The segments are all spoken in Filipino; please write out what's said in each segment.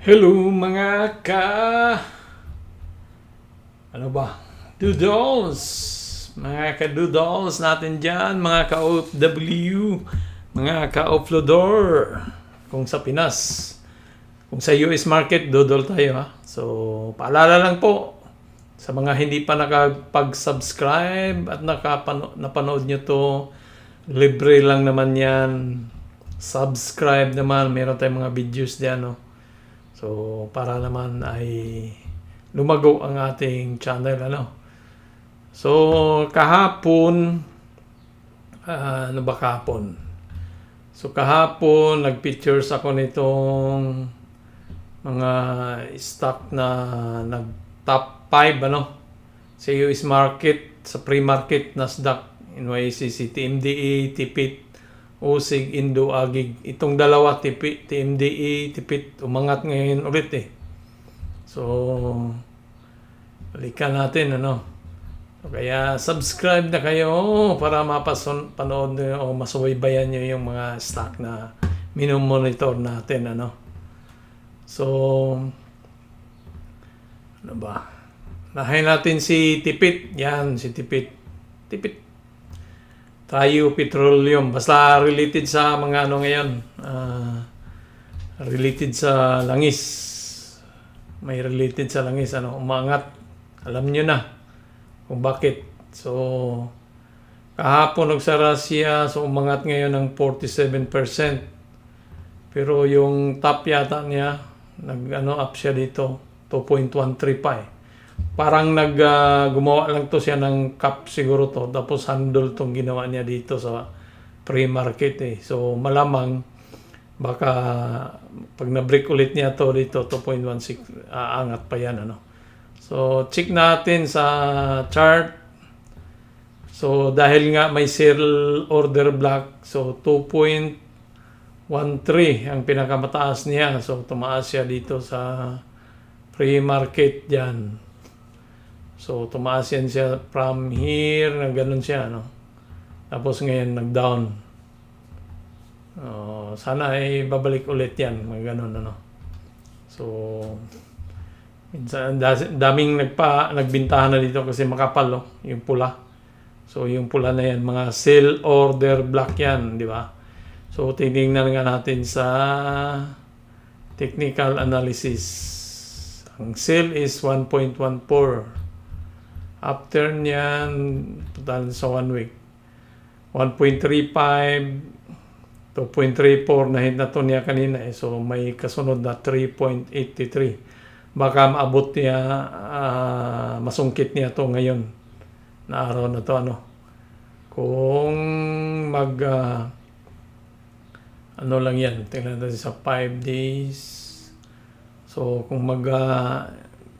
Hello mga ano ba? Doodles! Mga ka-doodles natin dyan, mga ka-OFW, mga ka-offloader. Kung sa Pinas, kung sa US market, doodle tayo ha. So, paalala lang po, sa mga hindi pa nakapag-subscribe at napanood nyo to, libre lang naman yan. Subscribe naman, meron tayong mga videos dyan, no? So, para naman ay lumago ang ating channel, ano. So, kahapon, ano ba kahapon? So, kahapon, nag-pictures ako nitong mga stock na nag-top 5, ano, sa US market, sa pre-market, Nasdaq, NYSE, TMDA, TIPIT, Usig, Indo, Agig. Itong dalawa, TMDA, TIPIT, umangat ngayon ulit eh. So, balikan natin, ano. So, kaya subscribe na kayo para panood nyo o masubaybayan nyo yung mga stock na minomonitor natin, ano. So, ano ba? Nahin natin si TIPIT. Yan, si TIPIT. TIPIT. Tayo Petroleum. Basta related sa mga ano ngayon. Related sa langis. May related sa langis. Ano, umangat. Alam nyo na kung bakit. So, kahapon nagsara siya. So, umangat ngayon ng 47%. Pero yung top yata niya, up siya dito. 2.13 pa eh. Parang gumawa lang to siya ng cap siguro to. Tapos handle tong ginawa niya dito sa pre-market eh. So malamang baka pag na-break ulit niya to dito 2.16 aangat pa yan, ano. So check natin sa chart. So dahil nga may sell order block, so 2.13 ang pinakamataas niya. So tumaas siya dito sa pre-market diyan. So, tumaas yan siya from here, na ganun siya, no? Tapos ngayon, nag-down. Sana ay babalik ulit yan, mga ganun, ano? So, minsan, daming nagbintahan na dito kasi makapal, no? Yung pula. So, yung pula na yan, mga sell order block yan, di ba? So, tingnan nga natin sa technical analysis. Ang sell is 1.14. After niyan, total sa 1 week, 1.35, 2.34 na hit na to niya kanina eh. So may kasunod na 3.83. Baka maabot niya, masungkit niya to ngayon na araw na to, ano. Kung ano lang yan, tingnan natin sa 5 days. So kung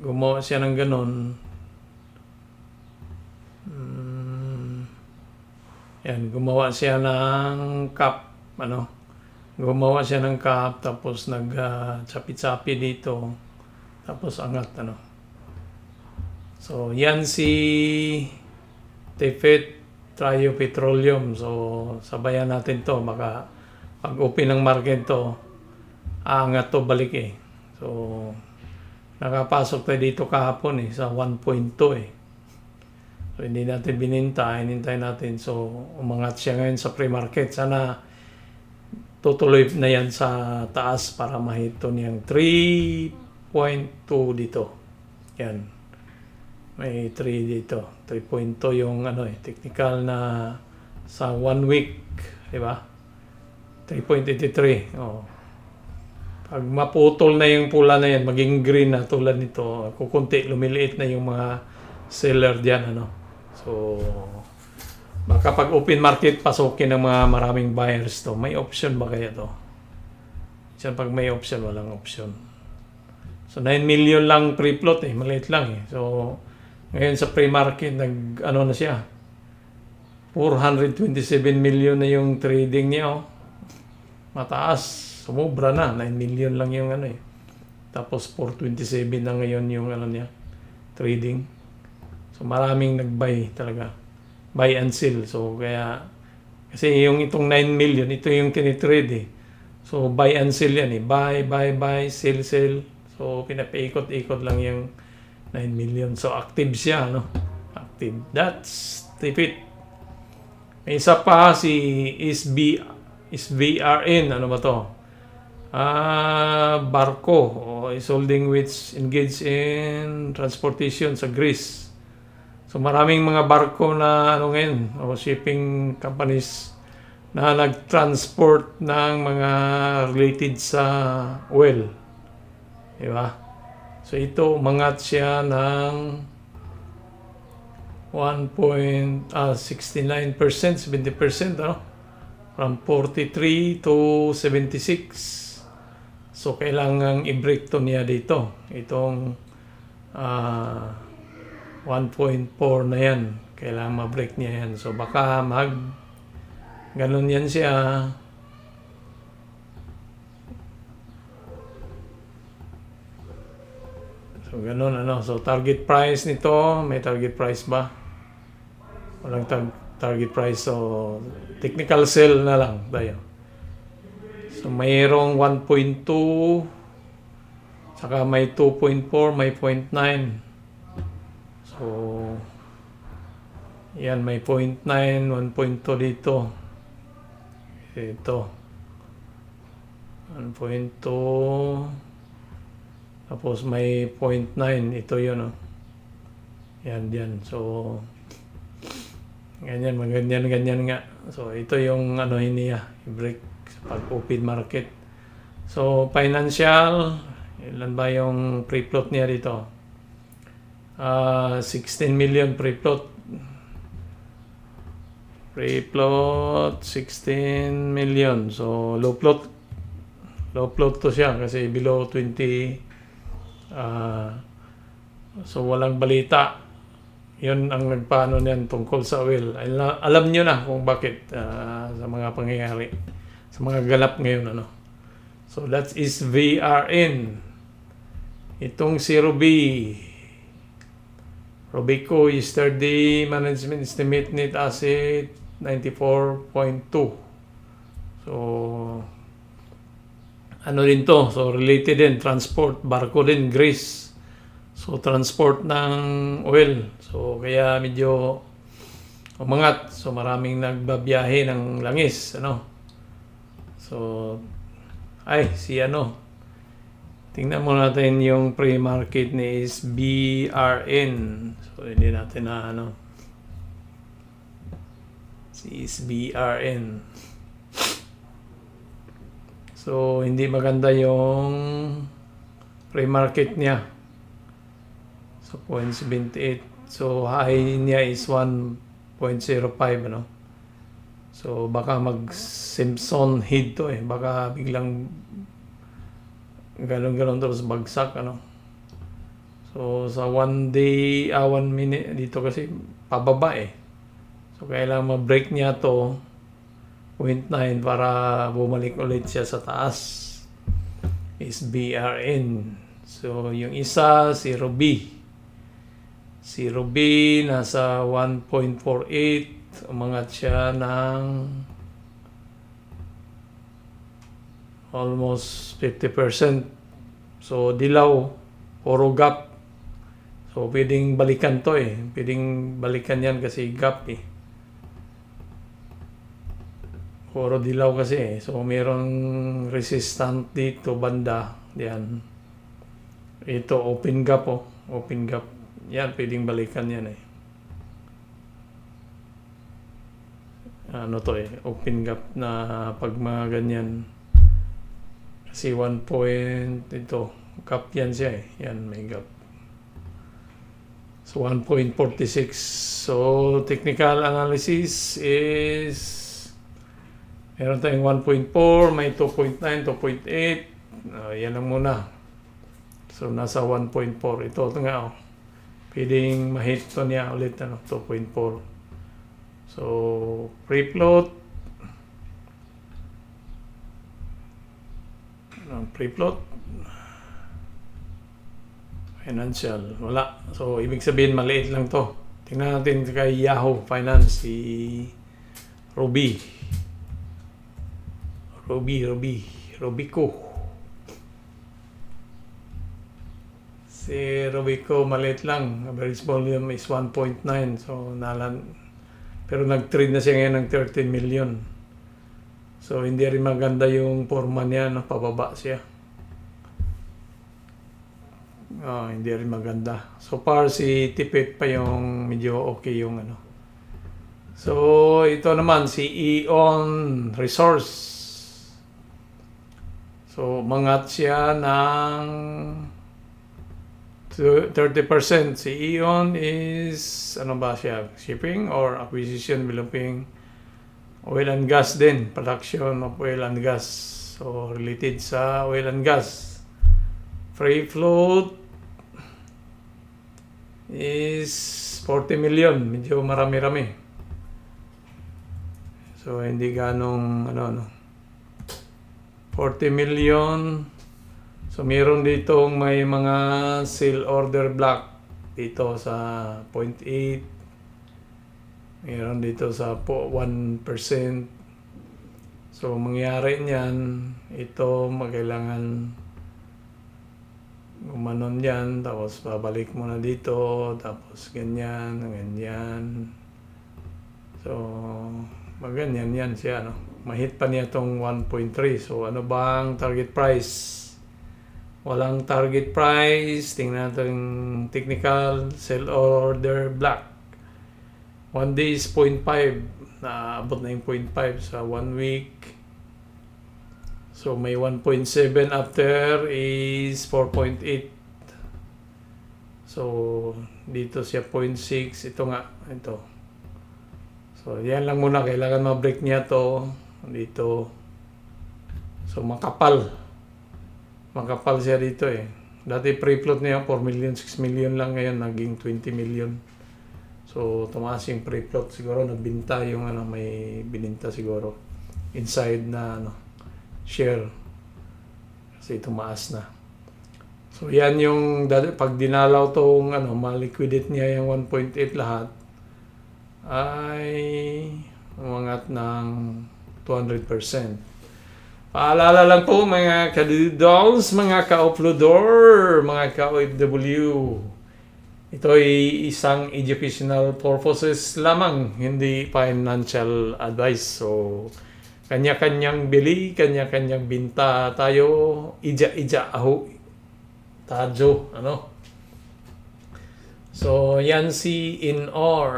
gumawa siya ng ganun, yan, gumawa siya ng cup, ano. Gumawa siya ng cup, tapos nag-chapi-chapi dito, tapos angat, ano. So, yan si TIPIT, Tayo Petroleum. So, sabayan natin to. Baka pag-open ng market to, angat to balik eh. So, nakapasok tayo dito kahapon eh, sa 1.2 eh. So, hindi natin bininta, hinintay natin. So, umangat siya ngayon sa pre-market. Sana tutuloy na yan sa taas para mahito niyang 3.2 dito. Yan. May 3 dito. 3.2 yung technical na sa 1 week. Diba? 3.83. Oh. Pag maputol na yung pula na yan, maging green na tulad nito, kukunti, lumiliit na yung mga seller diyan, ano. So, baka pag open market, pasukin ng mga maraming buyers to. May option ba kaya to? Diyan pag may option, walang option. So, 9 million lang pre-float eh. Maliit lang eh. So, ngayon sa pre-market, na siya. 427 million na yung trading niya, oh. Mataas. Sumobra na. 9 million lang yung eh. Tapos, 427 na ngayon yung niya. Trading. So, maraming nag-buy talaga. Buy and sell. So, kasi itong 9 million, ito yung tinitrade eh. So, buy and sell yan eh. Buy, sell. So, pinapaikot-ikot lang yung 9 million. So, active siya, no? Active. That's tipid. May isa pa si SVRN. Ano ba to? Barko is holding which engage in transportation sa Greece. So maraming mga barko na ano ngayon, o shipping companies na nag-transport ng mga related sa oil. Di ba? So ito, umangat siya ng 1.69%, 70%, ano? From 43 to 76. So, kailangang i-break to niya dito. Itong 1.4 na yan. Kailangan ma-break niya yan. So, baka ganun yan siya. So, ganun ano. So, target price nito. May target price ba? Walang target price. So, technical sell na lang tayo. So, mayroong 1.2, saka may 2.4, may 0.9. So, yan, may 0.9, 1.2 dito. Ito. 1.2. Tapos may 0.9. Ito yun, oh. Yan, yan. So, ganyan, ganyan nga. So, ito yung ano niya, i-break pag open market. So, financial, ilan ba yung free float niya dito? 16 million free float. Free float, 16 million. So, low float. Low float to siya kasi below 20. So, walang balita. Yun ang nagpaano niyan tungkol sa oil. Alam nyo na kung bakit sa mga pangyayari. Sa mga galap ngayon, ano. So, that is VRN. Itong si Robeco yesterday management estimate net asset 94.2. So, ano din to? So, related din. Transport. Barko din. Greece. So, transport ng oil. So, kaya medyo umangat. So, maraming nagbabiyahe ng langis. Ano? So, si ano. Tingnan mo natin yung pre-market ni SBRN. So, hindi natin na ano. Si SBRN. So, hindi maganda yung pre-market niya. So, 0.78. So, high niya is 1.05, ano. So, baka mag-Simpson head to eh. Baka biglang galon-galon tapos bagsak, ano. So, sa 1 day, 1 minute, dito kasi pababa eh. So, kailangan ma-break niya to 0.9 para bumalik ulit siya sa taas. SBRN. So, yung isa, si Ruby. Si Ruby, nasa 1.48. Umangat siya ng almost 50%. So, dilaw, puro gap. So, pwedeng balikan to eh. Pwedeng balikan yan kasi gap eh. Puro dilaw kasi eh. So, mayroong resistant dito, banda. Yan. Ito, open gap oh. Open gap. Yan, pwedeng balikan yan eh. Ano to eh, open gap na pag mga ganyan. Kasi 1 point, ito, gap yan siya eh. Yan, may gap. So, 1.46. So, technical analysis is meron tayong 1.4, may 2.9, 2.8. Yan lang muna. So, nasa 1.4. Ito nga oh. Pwedeng ma-hit to niya ulit, ano, 2.4. So, free float. Free float. Financial. Wala. So, ibig sabihin, maliit lang to. Tingnan natin kay Yahoo Finance, si Robeco. Si Robico maliit lang. Average volume is 1.9. So, pero nag-trade na siya ngayon ng 13 million. So, hindi rin maganda yung forma niya. No? Pababa siya. Hindi rin maganda. So far, si Tipit pa yung medyo okay yung ano. So, ito naman, si Eon Resource. So, umangat siya ng 30%. Si Eon is, ano ba siya? Shipping or acquisition, developing oil and gas din. Production of oil and gas. So, related sa oil and gas. Free float is 40 million. Medyo marami-rami. So, hindi ganong, 40 million. So, meron ditong may mga sale order block dito sa 0.8. Meron dito sa 1%. So, mangyari niyan, ito magkailangan gumanon yan, tapos babalik mo na dito, tapos ganyan, ganyan. So, ganyan yan siya, no? Mahit pa niya tong 1.3. So, ano bang target price? Walang target price. Tingnan natin yung technical sell order block. 1 day is 0.5. Naabot na yung 0.5 sa 1 week. So, may 1.7 after is 4.8. So, dito siya 0.6. Ito nga, ito. So, yan lang muna. Kailangan ma-break niya to dito. So, makapal. Makapal siya dito eh. Dati pre-float niya 4 million, 6 million lang. Ngayon, naging 20 million. So, tumaas yung pre-float. Siguro, nagbinta yung may bininta siguro. Inside na, share kasi tumaas na. So yan yung pag dinalaw tong ma-liquidate niya yung 1.8 lahat ay umangat ng 200%. Paalala lang po mga ka-doodles, mga ka-uploader, mga ka-OFW. Ito ay isang educational purposes lamang, hindi financial advice. So kanya-kanyang bili, kanya-kanyang binta tayo, ija-ija, tajo, So, yan si INR.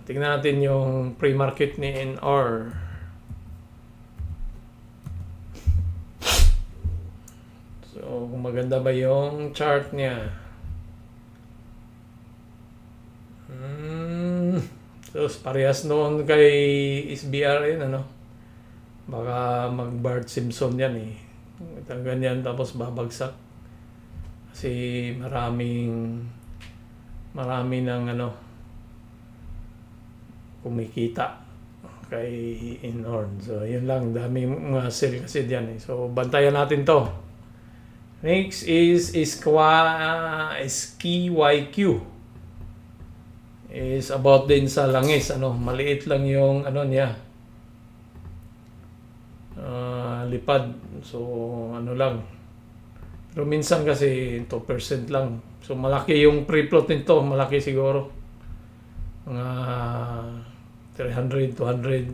Tingnan natin yung pre-market ni INR. So, kung maganda ba yung chart niya. So, parehas noon kay SBRN, baka mag-Bart Simpson yan eh. Ganyan tapos babagsak. Kasi marami ng kumikita kay Inhorn. So, yun lang. Daming mga sale kasi diyan eh. So, bantayan natin to. Next is SKYQ. Is about din sa langis. Maliit lang yung niya. Lipad. So, lang. Pero minsan kasi 2% lang. So, malaki yung pre-float nito. Malaki siguro. Mga 300, 200.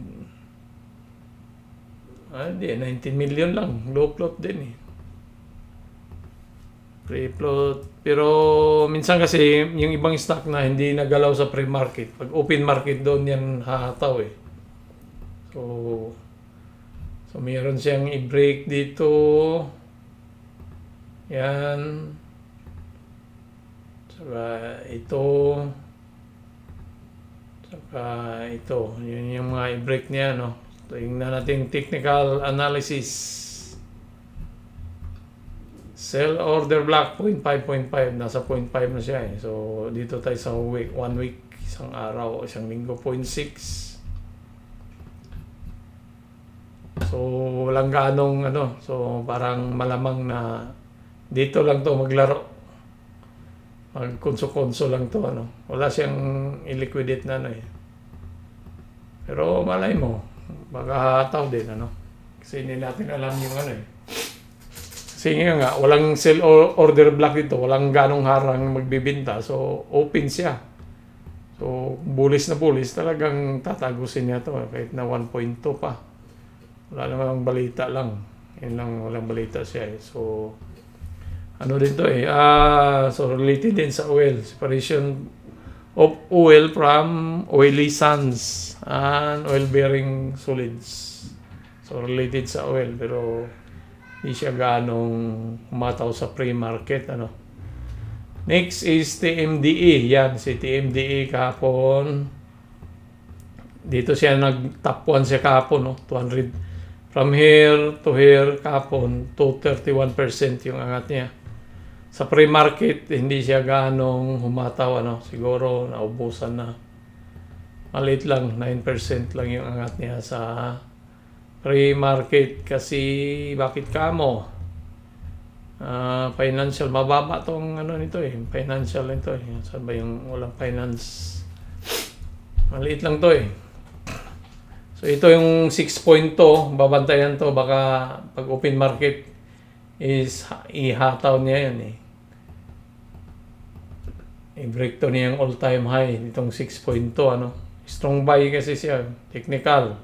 Hindi, 19 million lang. Low float din eh. Pre-float. Pero minsan kasi yung ibang stock na hindi nagalaw sa pre-market. Pag open market doon yan hahataw eh. So mayroon siyang i-break dito. Yan. Saka ito. Saka ito. Yun yung mga i-break niya, Tingnan natin technical analysis. Sell order block 0.5. Nasa 0.5 na siya eh. So dito tayo sa 1 week. Isang araw, isang linggo, 0.6. So, walang ganong so parang malamang na dito lang to maglaro. Mag-konso-konso lang to, Wala siyang i-liquidate na, Pero malay mo, baka hataw din, Kasi hindi natin alam yung Kasi nga nga, walang sell order block dito, walang ganong harang magbibinta. So, open siya. So, bullish na bullish, talagang tatagusin niya to kahit na 1.2 pa. Wala namang balita lang. Yun lang, walang balita siya eh. So, ano din to eh. So, related din sa oil. Separation of oil from oily sands and oil-bearing solids. So, related sa oil, pero hindi siya ganong umataw sa pre-market, ano. Next is TMDA. Yan, si TMDA kahapon. Dito siya nag-top 1 siya kahapon, no? 200. From here to here kahapon, 231% yung angat niya. Sa pre-market, hindi siya ganong humataw, ano. Siguro, naubusan na. Maliit lang, 9% lang yung angat niya sa pre-market. Kasi bakit kamo? Financial, mababa tong ano nito eh. Financial nito eh. Saan ba yung walang finance? Maliit lang to eh. So ito yung 6.2, babantayan to. Baka pag open market is ihataw niya yan eh. I-break to niya yung all-time high. Itong 6.2 ano. Strong buy kasi siya. Technical.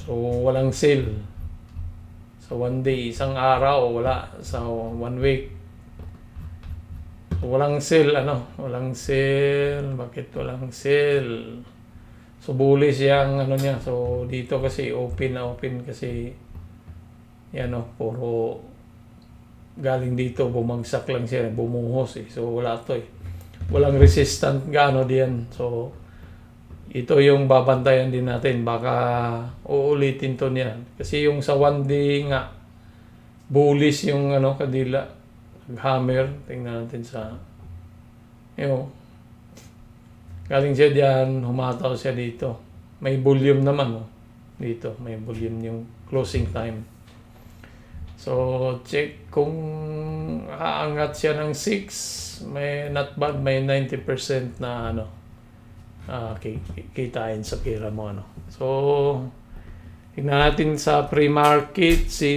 So, walang sale. Sa one day, isang araw, wala. Sa 1 week. So, walang sale, ano? Walang sale. Bakit walang sale? So, bullish yung ano niya. So, dito kasi open na open kasi yan o, puro galing dito, bumagsak lang siya. Bumuhos eh. So, wala to eh. Walang resistant gaano diyan. So, ito yung babantayan din natin. Baka uulitin to niya. Kasi yung sa one day nga, bullish yung ano, kadila. Hammer. Tingnan natin sa... Yun. Galing siya diyan, humataw siya dito. May volume naman. Oh. Dito, may volume yung closing time. So, check kung aangat siya ng 6. May not bad, may 90% na ano. Kitain sa pera mo, ano. So, tignan natin sa pre-market si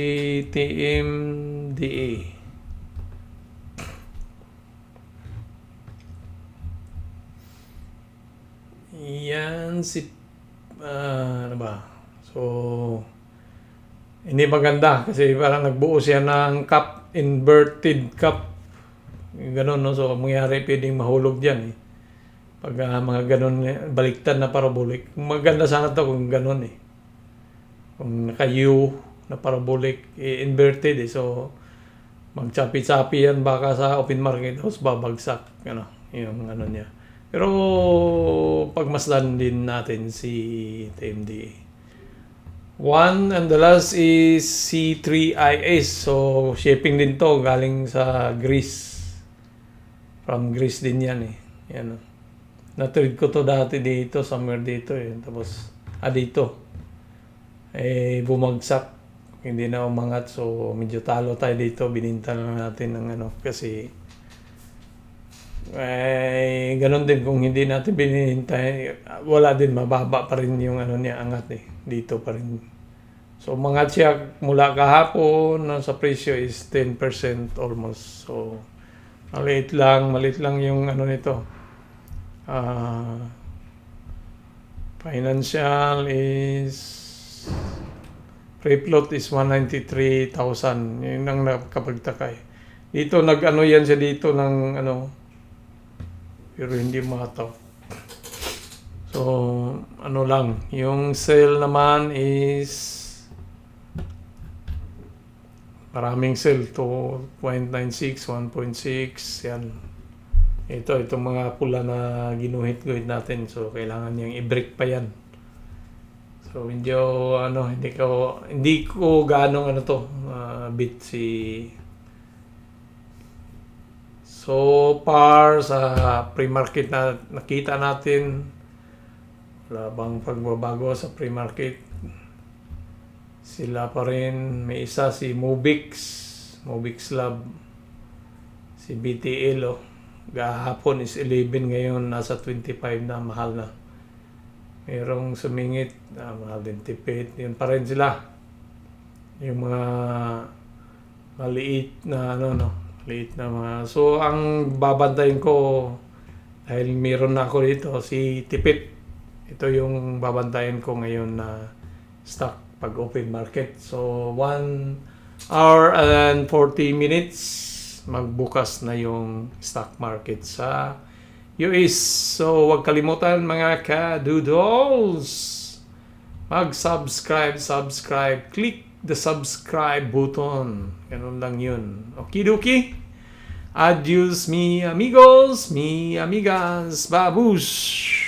TMDA. Yan si ano ba? So, hindi maganda kasi parang nagbuo siya ng cup, inverted cup. Ganun, no? So, mangyari pwedeng mahulog dyan eh. Pag mga ganun, baliktad na parabolic. Maganda sana to kung ganun eh. Kung naka-U na parabolic, inverted eh. So, magchapi-chapi yan baka sa open market house, babagsak. Ano, yung ano niya. Pero, pagmasdan din natin si TMDA. One and the last is C3IS. So, shipping din to galing sa Greece. From Greece din yan eh. Yan o. Na-trade ko to dati dito, somewhere dito eh. Tapos, dito. Eh, bumagsak. Hindi na umangat. So, medyo talo tayo dito. Bininta lang natin ng ano. Kasi, ganun din. Kung hindi natin bininta, wala din. Mababa pa rin yung ano niya, angat eh. Dito pa rin. So, umangat siya mula kahapon. Sa presyo is 10% almost. So, maliit lang yung ano nito. Financial is free float is 193,000. Yun ang nakapagtaka eh. Dito nag-ano yan siya dito ng ano, pero hindi mataw. So ano lang, yung sale naman is maraming sale, 2.96, 1.6 yan. Itong mga pula na ginuhit-guhit natin. So, kailangan niyang i-break pa yan. So, medyo, ano, hindi ko ganong ano to, bit si... So, far, sa pre-market na nakita natin, wala bang pagbabago sa pre-market. Sila pa rin, may isa si Mobix Lab, si BTL, oh. Gahapon is 11, ngayon nasa 25 na, mahal na. Merong sumingit, mahal din tipid. Yun pa rin sila. yung mga maliit na maliit na mga. So ang babantayin ko dahil meron na ako dito si Tipit. Ito yung babantayin ko ngayon na stock pag open market. So 1 hour and 40 minutes magbukas na yung stock market sa US. So huwag kalimutan mga ka-doodles, subscribe, click the subscribe button. Ganun lang yun. Okidoki. Adios mi amigos, mi amigas, babush.